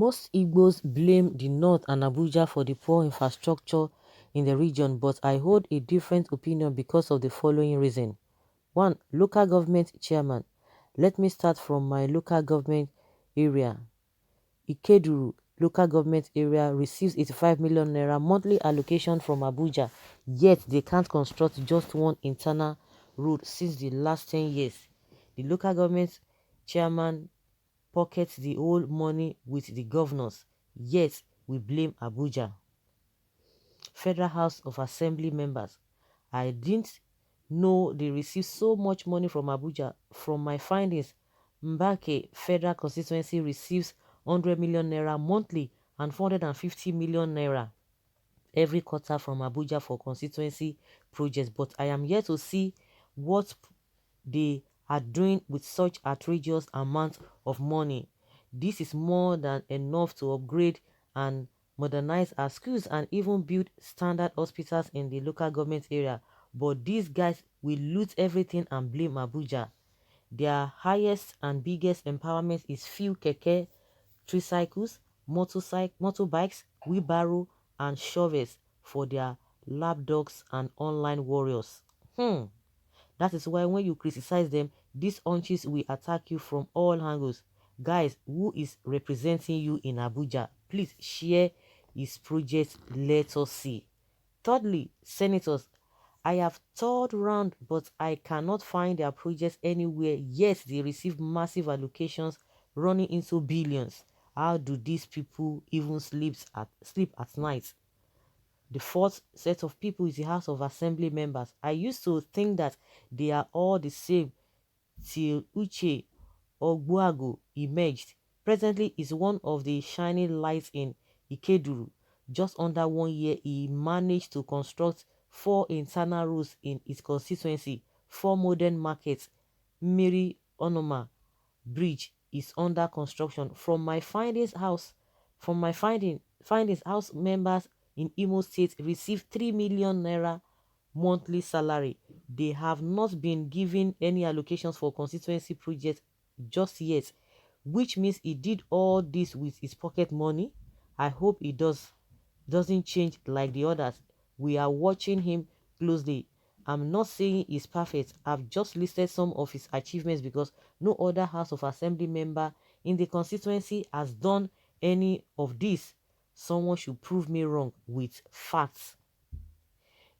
Most Igbos blame the North and Abuja for the poor infrastructure in the region, but I hold a different opinion because of the following reason. 1. Local government chairman. Let me start from my local government area. Ikeduru local government area receives 85 million naira monthly allocation from Abuja, yet they can't construct just one internal road since the last 10 years. The local government chairman pockets the whole money with the governors, yet we blame Abuja. Federal House of Assembly members. I didn't know they receive so much money from Abuja. From my findings, Mbake Federal Constituency receives 100 million naira monthly and 450 million naira every quarter from Abuja for constituency projects. But I am yet to see what they are doing with such outrageous amount of money. This is more than enough to upgrade and modernize our schools and even build standard hospitals in the local government area. But these guys will loot everything and blame Abuja. Their highest and biggest empowerment is few keke, tricycles, motorbikes, wheelbarrow, and shovels for their lapdogs and online warriors. That is why when you criticize them, these hunches will attack you from all angles. Guys, who is representing you in Abuja? Please share his project. Let us see. Thirdly, senators. I have toured round, but I cannot find their projects anywhere. Yet they receive massive allocations running into billions. How do these people even sleep at night? The fourth set of people is the House of Assembly members. I used to think that they are all the same till Uche Ogbuagu emerged. Presently is one of the shining lights in Ikeduru. Just under 1 year, he managed to construct 4 internal roads in his constituency, 4 modern markets. Miri Onoma Bridge is under construction. From my findings, House members in Imo State receive 3 million naira monthly salary. They have not been given any allocations for constituency projects just yet, which means he did all this with his pocket money. I hope he doesn't change like the others. We are watching him closely. I'm not saying he's perfect. I've just listed some of his achievements because no other House of Assembly member in the constituency has done any of this. Someone should prove me wrong with facts.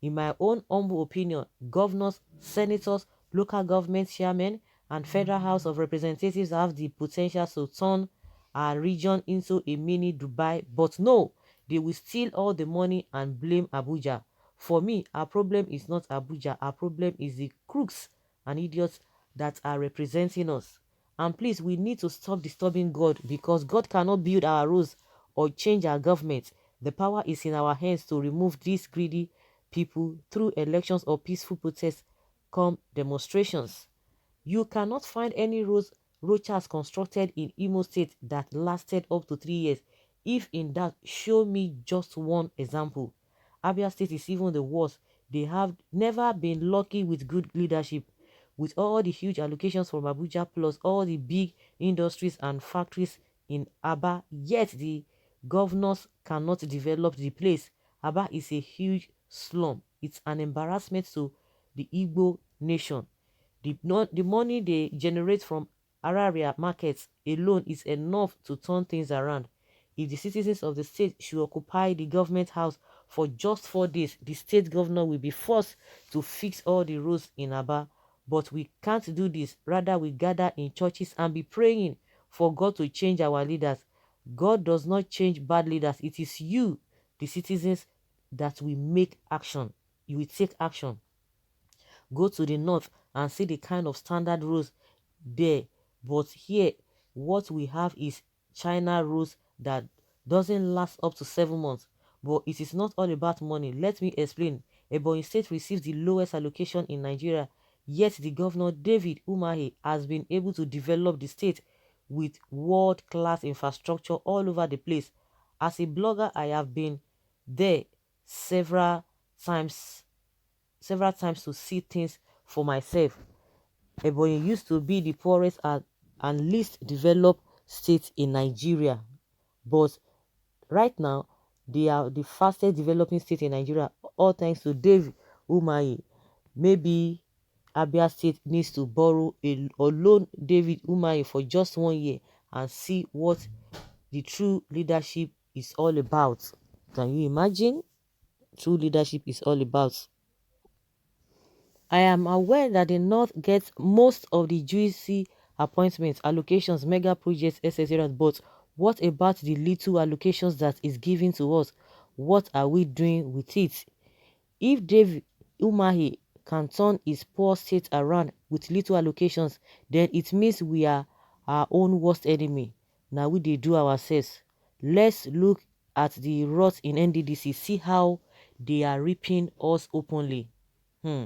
In my own humble opinion, governors, senators, local government chairmen, and Federal House of Representatives have the potential to turn our region into a mini Dubai, but no, they will steal all the money and blame Abuja. For me, our problem is not Abuja, our problem is the crooks and idiots that are representing us. And please, we need to stop disturbing God because God cannot build our roads or change our government. The power is in our hands to remove these greedy people through elections or peaceful protests come demonstrations. You cannot find any roads constructed in Imo State that lasted up to 3 years. If in that, show me just one example. Abia State is even the worst. They have never been lucky with good leadership. With all the huge allocations from Abuja plus all the big industries and factories in Aba, yet the governors cannot develop the place. Aba is a huge slum. It's an embarrassment to the Igbo nation. The money they generate from Araria markets alone is enough to turn things around. If the citizens of the state should occupy the government house for just 4 days, the state governor will be forced to fix all the roads in Aba. But we can't do this. Rather, we gather in churches and be praying for God to change our leaders. God does not change bad leaders. It is you, the citizens, that will make action. You will take action. Go to the north and see the kind of standard roads there. But here, what we have is China roads that doesn't last up to 7 months. But it is not all about money. Let me explain. Ebonyi State receives the lowest allocation in Nigeria, yet the governor David Umahi has been able to develop the state with world-class infrastructure all over the place. As a blogger, I have been there several times to see things for myself. Ebonyi used to be the poorest and least developed state in Nigeria. But right now, they are the fastest developing state in Nigeria, all thanks to Dave Umahi. Maybe Abia State needs to borrow or loan David Umahi for just 1 year and see what the true leadership is all about. Can you imagine? True leadership is all about. I am aware that the North gets most of the juicy appointments, allocations, mega projects, etc. But what about the little allocations that is given to us? What are we doing with it? If David Umahi can turn his poor state around with little allocations, then it means we are our own worst enemy. Now we dey do ourselves. Let's look at the rot in NDDC, see how they are ripping us openly. Hmm.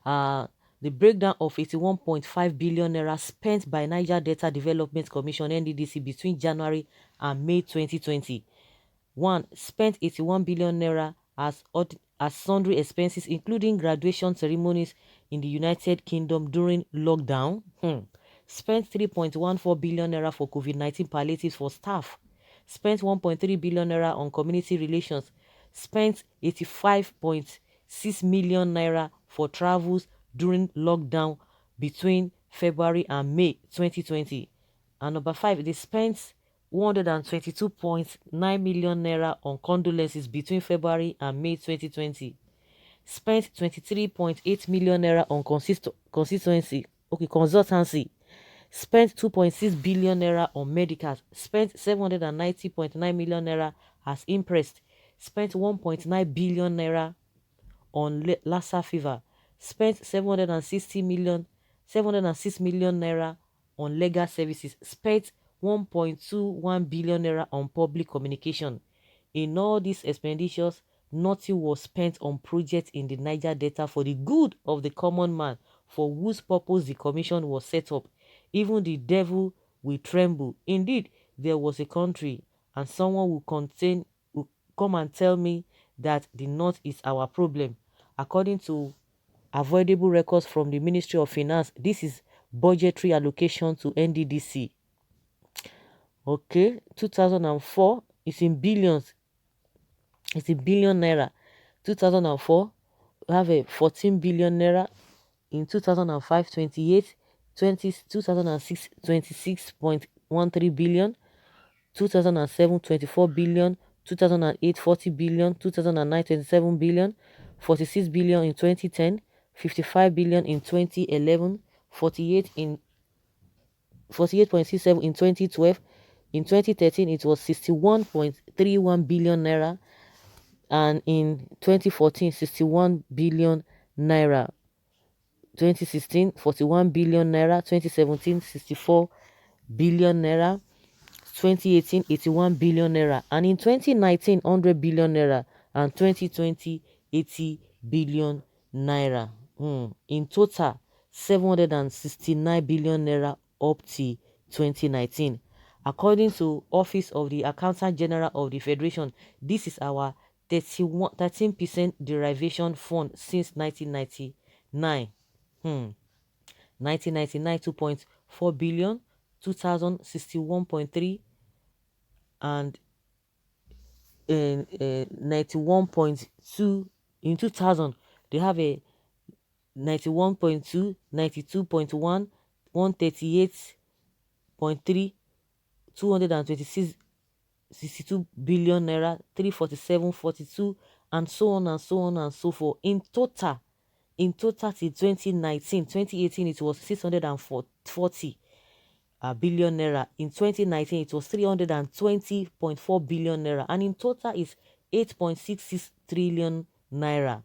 uh, the breakdown of 81.5 billion naira spent by Niger Delta Development Commission (NDDC) between January and May 2020. 1. Spent 81 billion naira as sundry expenses, including graduation ceremonies in the United Kingdom during lockdown. Spent 3.14 billion naira for COVID-19 palliatives for staff. Spent 1.3 billion naira on community relations. Spent 85.6 million naira for travels during lockdown between February and May 2020. And number 5, they spent 122.9 million naira on condolences between February and May 2020. Spent 23.8 million naira on consultancy. Spent 2.6 billion naira on medicals. Spent 790.9 million naira as interest. Spent 1.9 billion naira on Lassa fever. Spent 706 million naira on legal services. Spent 1.21 billion naira on public communication. In all these expenditures, nothing was spent on projects in the Niger Delta for the good of the common man, for whose purpose the commission was set up. Even the devil will tremble. Indeed, there was a country, and someone will come and tell me that the North is our problem. According to avoidable records from the Ministry of Finance, this is budgetary allocation to NDDC. Okay, 2004, it's in billions. It's in billion naira. 2004, we have a 14 billion naira. In 2005, 28. 2006, 26.13 billion. 2007, 24 billion. 2008, 40 billion. 2009, 27 billion. 46 billion in 2010. 55 billion in 2011. 48.67 in 2012. In 2013, it was 61.31 billion naira, and in 2014, 61 billion naira. 2016, 41 billion naira. 2017, 64 billion naira. 2018, 81 billion naira, and in 2019, 100 billion naira, and 2020, 80 billion naira. In total, 769 billion naira up to 2019. According to Office of the Accountant General of the Federation, this is our 13% derivation fund since 1999. 1999, 2.4 billion, 2000, 61.3, and 91.2. In 2000, they have a 91.2, 92.1, 138.3, 226, 62 billion naira, 347.42, and so on and so on and so forth. In total till 2018, it was 640 billion naira. In 2019, it was 320.4 billion naira, and in total is 8.66 trillion naira.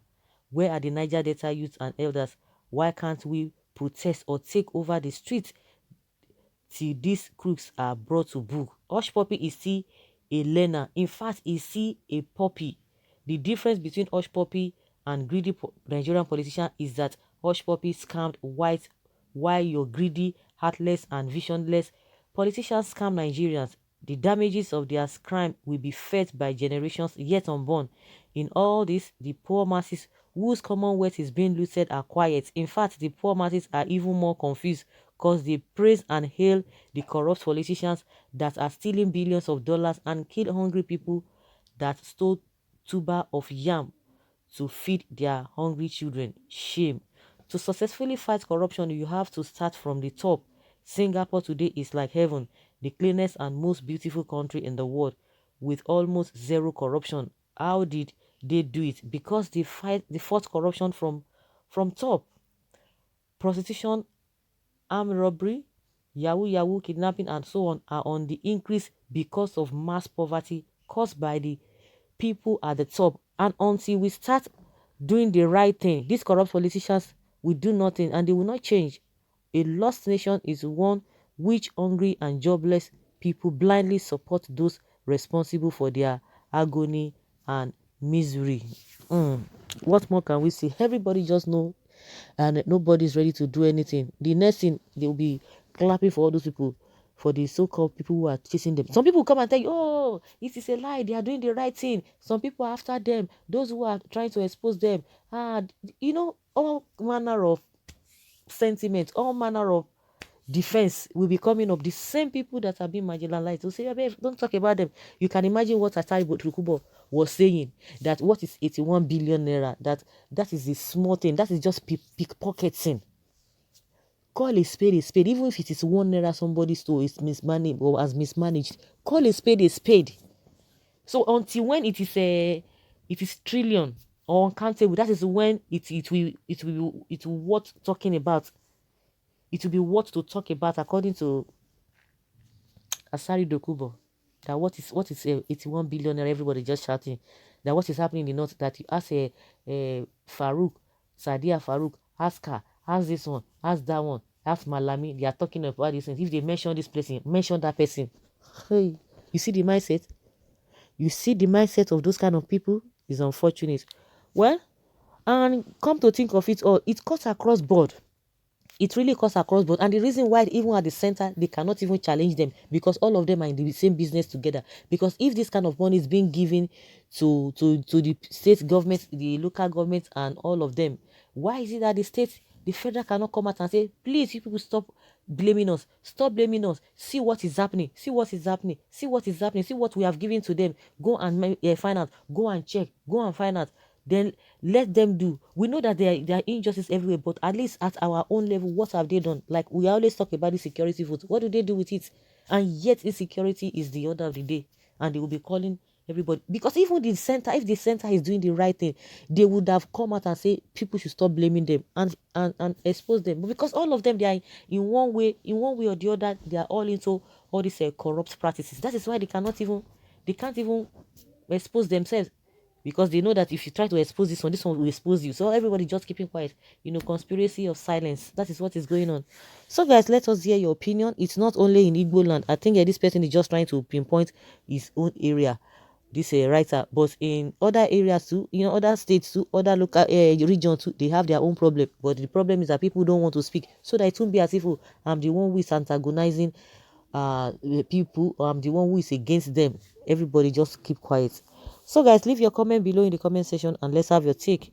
Where are the Niger Delta youth and elders? Why can't we protest or take over the streets till these crooks are brought to book? Hush Puppy is still a learner. In fact, is still a puppy. The difference between Hush Puppy and greedy Nigerian politician is that Hush Puppy scammed white, while your greedy, heartless, and visionless politicians scam Nigerians. The damages of their crime will be felt by generations yet unborn. In all this, the poor masses whose commonwealth is being looted are quiet. In fact, the poor masses are even more confused, because they praise and hail the corrupt politicians that are stealing billions of dollars and kill hungry people that stole tuber of yam to feed their hungry children. Shame. To successfully fight corruption, you have to start from the top. Singapore today is like heaven, the cleanest and most beautiful country in the world with almost zero corruption. How did they do it? Because they fought corruption from top. Prostitution, armed robbery, yahoo, kidnapping, and so on are on the increase because of mass poverty caused by the people at the top. And until we start doing the right thing, these corrupt politicians will do nothing and they will not change. A lost nation is one which hungry and jobless people blindly support those responsible for their agony and misery. What more can we say? Everybody just know, and nobody's ready to do anything. The next thing, they'll be clapping for all those people, for the so-called people who are chasing them. Some people come and tell you, oh, it is a lie, they are doing the right thing. Some people are after them, those who are trying to expose them. All manner of sentiments, all manner of defense will be coming up. The same people that are being marginalized will say, "Yeah, babe, don't talk about them." You can imagine what Atari Botukubo was saying, that what is 81 billion naira, that is a small thing, that is just pickpocketing. Call a spade a spade. Even if it is 1 naira somebody stole, is mismanaged or has mismanaged, call a spade a spade. So until when it is trillion or uncountable, that is when it will worth talking about. It will be what to talk about, according to Asari Dokubo. That what is 81 billion naira, everybody just shouting. That what is happening in the north, that you ask Farouk, Sadia Farouk, ask her, ask this one, ask that one, ask Malami, they are talking about these things. If they mention this person, mention that person. Hey, you see the mindset? You see the mindset of those kind of people is unfortunate. Well, and come to think of it all, it cuts across board. It really cuts across board, and the reason why even at the center they cannot even challenge them, because all of them are in the same business together. Because if this kind of money is being given to the state government, the local government, and all of them, why is it that the federal cannot come out and say, please, you people stop blaming us, see what is happening, see what we have given to them, go and find out, go and check, go and find out. Then let them do. We know that there are injustices everywhere, but at least at our own level, what have they done? Like, we always talk about the security vote. What do they do with it? And yet insecurity is the order of the day, and they will be calling everybody. Because even the center, if the center is doing the right thing, they would have come out and say people should stop blaming them and expose them. But because all of them, they are in one way or the other, they are all into all these corrupt practices. That is why they can't even expose themselves, because they know that if you try to expose this one will expose you. So everybody just keeping quiet. Conspiracy of silence. That is what is going on. So guys, let us hear your opinion. It's not only in Igboland. I think this person is just trying to pinpoint his own area, this writer, but in other areas too, other states too, other local regions too, they have their own problem. But the problem is that people don't want to speak, so that it won't be as if I'm the one who is antagonizing the people, or I'm the one who is against them. Everybody just keep quiet. So guys, leave your comment below in the comment section and let's have your take.